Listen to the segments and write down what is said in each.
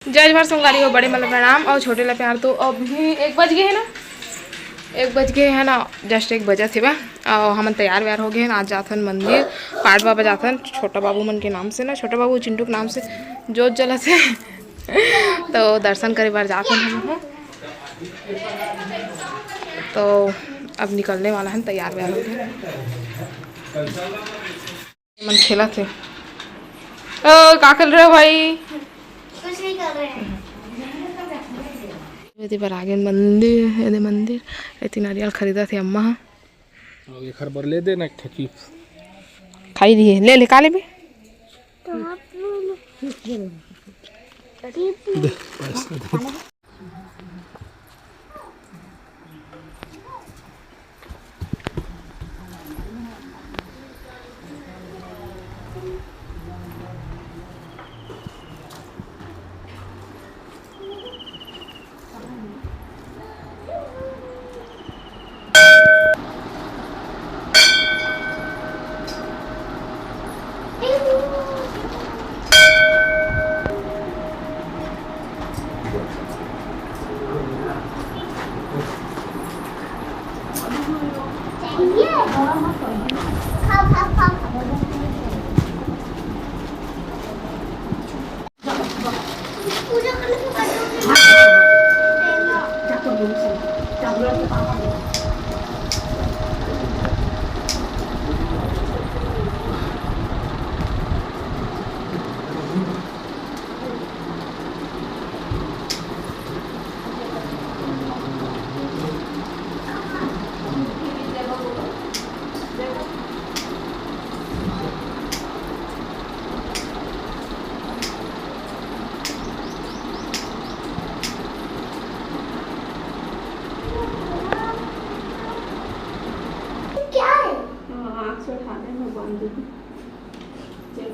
जय भर सोमवारी हो, बड़े मतलब प्रणाम और छोटे ला प्यार। तो अभी 1 बज गए है ना, 1 बज गए है ना, जस्ट 1 बजे थे बा। और हम तैयार व्यार हो गए हैं। आज जाथन मंदिर, पाठ बाबा जाथन छोटा बाबू मन के नाम से ना, छोटा बाबू चिंटू के नाम से जोत जला से तो दर्शन करे बार जाथन हम। तो अब निकलने वाला है, तैयार व्यार हो गए। मन खेला थे। ओ का कर रहे हो भाई? कुछ नहीं कर रहे हैं। पर आगे मंदिर है, मंदिर इतनी नारियल खरीदा थे अम्मा। और एक हर बार ले देना ठकी खाई दिए, ले काले भी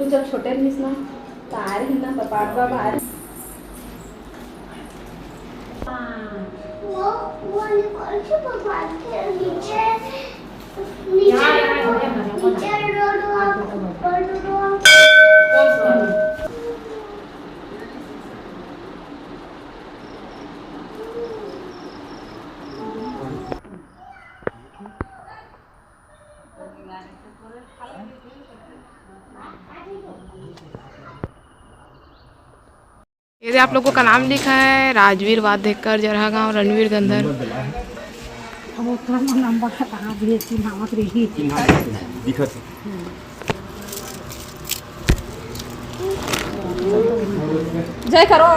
जब छोटे ना तार ही ना पपाड़वा बाहर वो निकल के पपाड़ के नीचे यदि आप लोगों का नाम लिखा है राजवीर वाडेकर, जरहा गांव, रणवीर गंधर। जय करो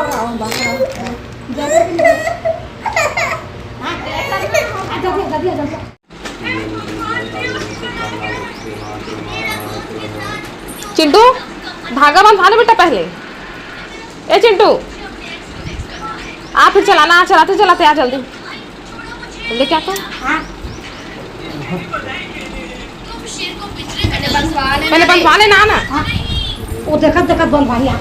चिंटू धागा बांधा बेटा पहले। ए चिंटू आप फिर चलाना, चलाते चलाते आ जल्दी जल्दी। क्या कर पहले बंधवा लेना ना। वो देखा देखा बंधवा लिया।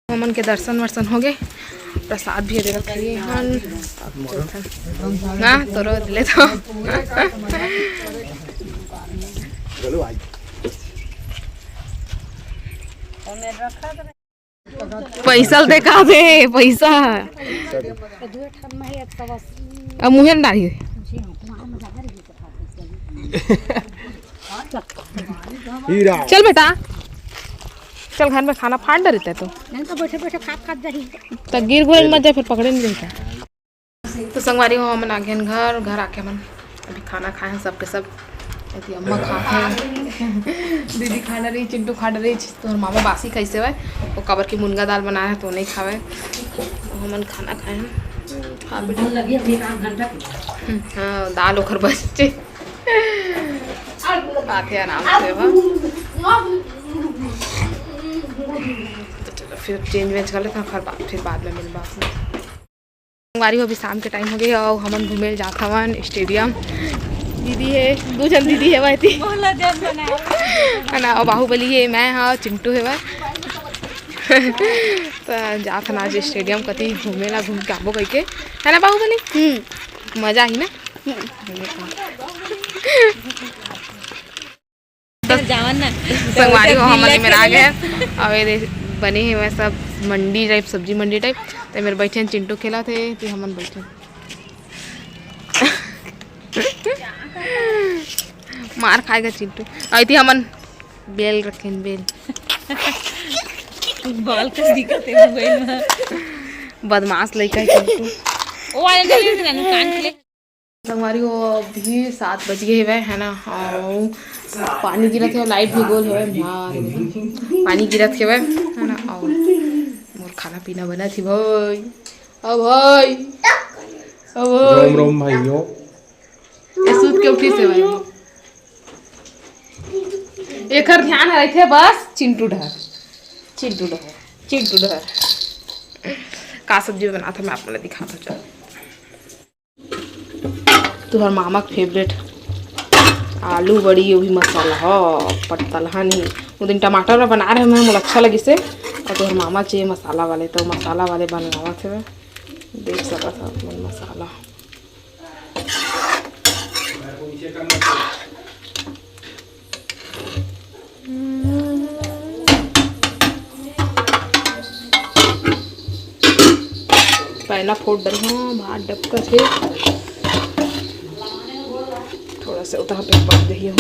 हमन के दर्शन वर्शन हो गए, प्रसाद भी दे रखिए ना तो रो दिले तो पैसा देखा दे पैसा अब मुहे डाली हीरा चल बेटा, चल घर में खाना फाड़ डर रहता है तो नहीं तो बैठे बैठे खा जाही। तो गिर गुर मत जाए, फिर पकड़े नहीं रहता। तो संगवारी हो हम आ गए घर आके हम अभी खाना खाए हैं सबके सब। अभी अम्मा खाते हैं, दीदी खा रही, चिंटू खा रही, तो मामा बासी कैसे हुआ वो कबर की मुनगा दाल बना है तो नहीं खावे, तो हमन खाना खाए हैं। खा बेटा, हाँ दाल ओखर बच्चे खाते आराम से बा। तो चलो फिर चेंज वेंज कर लेते हैं, फिर बाद में मिलबा। संगवारी हो अभी शाम के टाइम हो गई और हमन घूमे जात हवन स्टेडियम। दीदी है, 2 जन दीदी है वही है ना, और बाहुबली है, मैं हाँ चिंटू है वह। तो जात आज स्टेडियम कति घूमेला, घूम के आबो कह के, है ना बाहुबली? मजा आई ना। संगवारी हो हमने मेरा आ गए और ये बने हैं वह सब मंडी टाइप, सब्जी मंडी टाइप। तो मेरे बैठे चिंटू खेला थे तो हमन बैठे मार खाएगा चिंटू। आई थी हमन बेल रखे बेल बाल कस दिखत है मोबाइल में। बदमाश लड़का है चिंटू। ओ वाले ले ना कान के। संगवारी हो अभी 7 बज गए है ना, और पानी गिरत है, लाइट भी गोल है, पानी गिरत है ना, और मोर खाना पीना बना थी भाई। अब भाई रोम रोम भाइयों, ये सूत के उठी से भाई एक ध्यान रखे बस। चिंटू ढहर का सब्जी बना था मैं आप लोग दिखा था। चल तुम्हार मामा का फेवरेट आलू बड़ी वो भी मसाला हो पटतल नहीं, वो दिन टमाटर बना रहे हैं, मुझे अच्छा लगी से। और तुम्हार मामा चाहिए मसाला वाले, तो मसाला वाले बनवा थे मैं देख सका था मसाला। पहला फोड़ डल भात डबका थे, थोड़ा सा उतार पे पक गई हूँ।